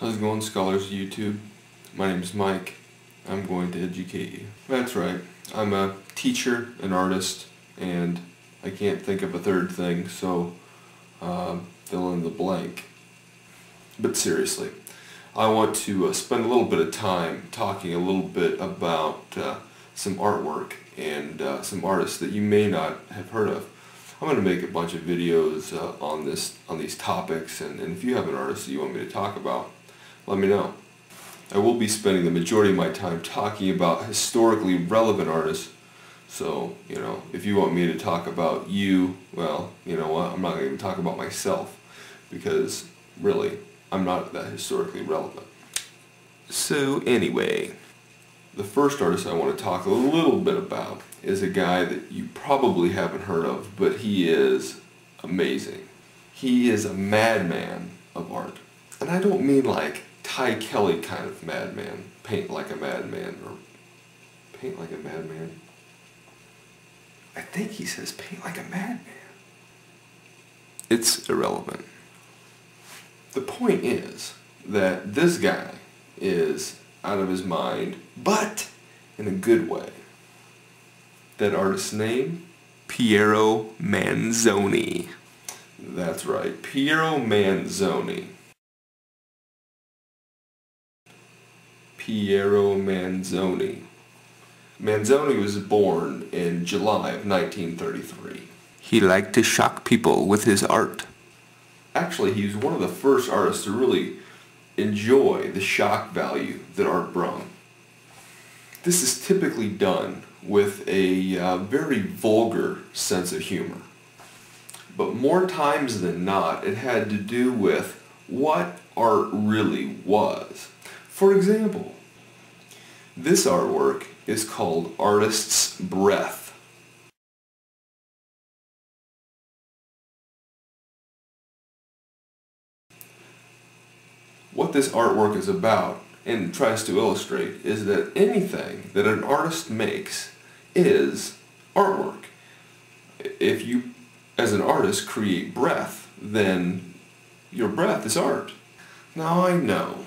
How's it going, scholars of YouTube? My name's Mike. I'm going to educate you. That's right. I'm a teacher, an artist, and I can't think of a third thing, so fill in the blank. But seriously, I want to spend a little bit of time talking a little bit about some artwork and some artists that you may not have heard of. I'm going to make a bunch of videos on these topics, and if you have an artist that you want me to talk about, let me know. I will be spending the majority of my time talking about historically relevant artists, so, if you want me to talk about you, well, you know what, I'm not going to even talk about myself, because, really, I'm not that historically relevant. So, anyway, the first artist I want to talk a little bit about is a guy that you probably haven't heard of, but he is amazing. He is a madman of art. And I don't mean like Ty Kelly kind of madman, paint like a madman, or paint like a madman. I think he says paint like a madman. It's irrelevant. The point is that this guy is out of his mind, but in a good way. That artist's name? Piero Manzoni. That's right, Piero Manzoni. Piero Manzoni. Manzoni was born in July of 1933. He liked to shock people with his art. Actually, he was one of the first artists to really enjoy the shock value that art brought. This is typically done with a very vulgar sense of humor. But more times than not, it had to do with what art really was. For example, this artwork is called Artist's Breath. What this artwork is about, and tries to illustrate, is that anything that an artist makes is artwork. If you, as an artist, create breath, then your breath is art. Now I know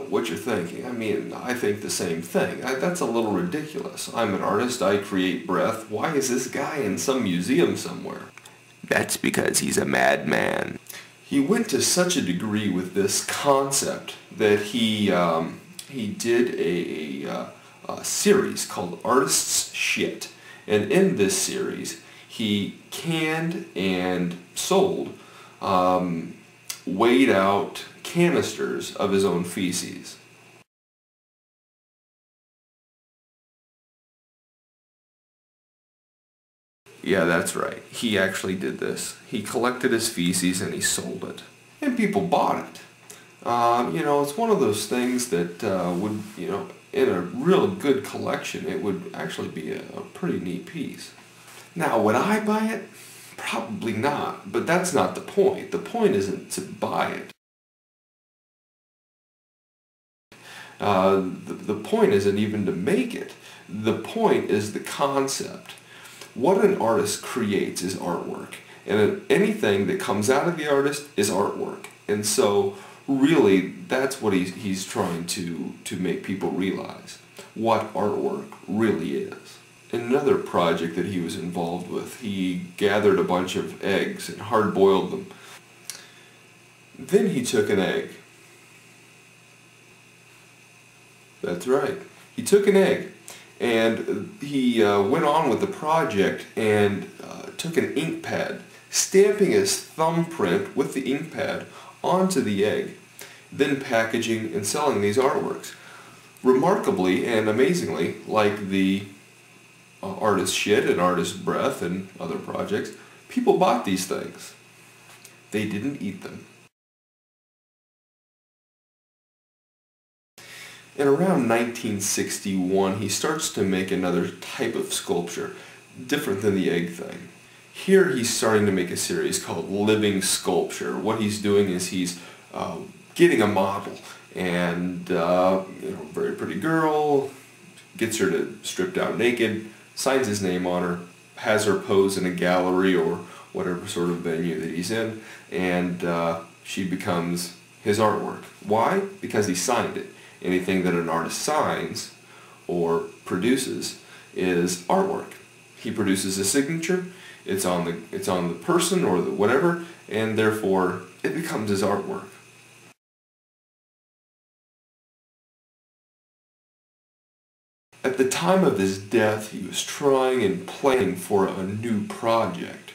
what you're thinking. I mean, I think the same thing. That's a little ridiculous. I'm an artist, I create breath. Why is this guy in some museum somewhere? That's because he's a madman. He went to such a degree with this concept that he did a series called Artist's Shit. And in this series, he canned and sold weighed out canisters of his own feces. Yeah, that's right. He actually did this. He collected his feces and he sold it. And people bought it. It's one of those things that would, in a real good collection, it would actually be a pretty neat piece. Now, would I buy it? Probably not, but that's not the point. The point isn't to buy it. The point isn't even to make it. The point is the concept. What an artist creates is artwork, and anything that comes out of the artist is artwork. And so, really, that's what he's trying to make people realize, what artwork really is. In another project that he was involved with, he gathered a bunch of eggs and hard-boiled them. Then he took an egg. That's right. He took an egg, and he went on with the project and took an ink pad, stamping his thumbprint with the ink pad onto the egg, then packaging and selling these artworks. Remarkably and amazingly, like the Artist's Shit and Artist's Breath and other projects, people bought these things. They didn't eat them. In around 1961, he starts to make another type of sculpture, different than the egg thing. Here he's starting to make a series called Living Sculpture. What he's doing is he's getting a model, and very pretty girl, gets her to strip down naked, signs his name on her, has her pose in a gallery or whatever sort of venue that he's in, and she becomes his artwork. Why? Because he signed it. Anything that an artist signs or produces is artwork. He produces a signature, it's on the person or the whatever, and therefore it becomes his artwork. At the time of his death, he was trying and planning for a new project.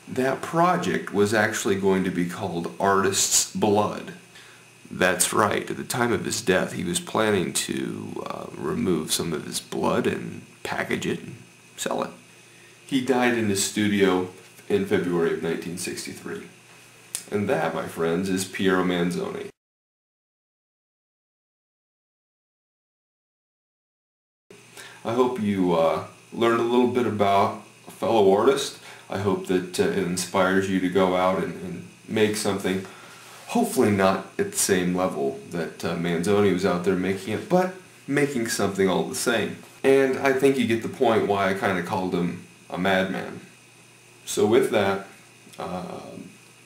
That project was actually going to be called Artist's Blood. That's right, at the time of his death, he was planning to remove some of his blood and package it and sell it. He died in his studio in February of 1963. And that, my friends, is Piero Manzoni. I hope you learned a little bit about a fellow artist. I hope that it inspires you to go out and make something, hopefully not at the same level that Manzoni was out there making it, but making something all the same. And I think you get the point why I kind of called him a madman. So with that,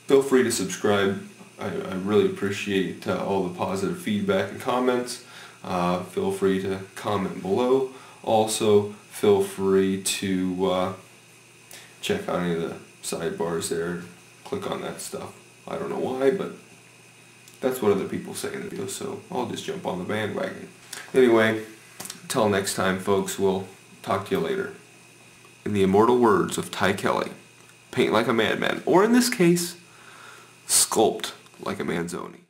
feel free to subscribe. I really appreciate all the positive feedback and comments. Feel free to comment below. Also, feel free to check out any of the sidebars there. Click on that stuff. I don't know why, but that's what other people say in the video, so I'll just jump on the bandwagon. Anyway, until next time, folks, we'll talk to you later. In the immortal words of Ty Kelly, paint like a madman, or in this case, sculpt like a Manzoni.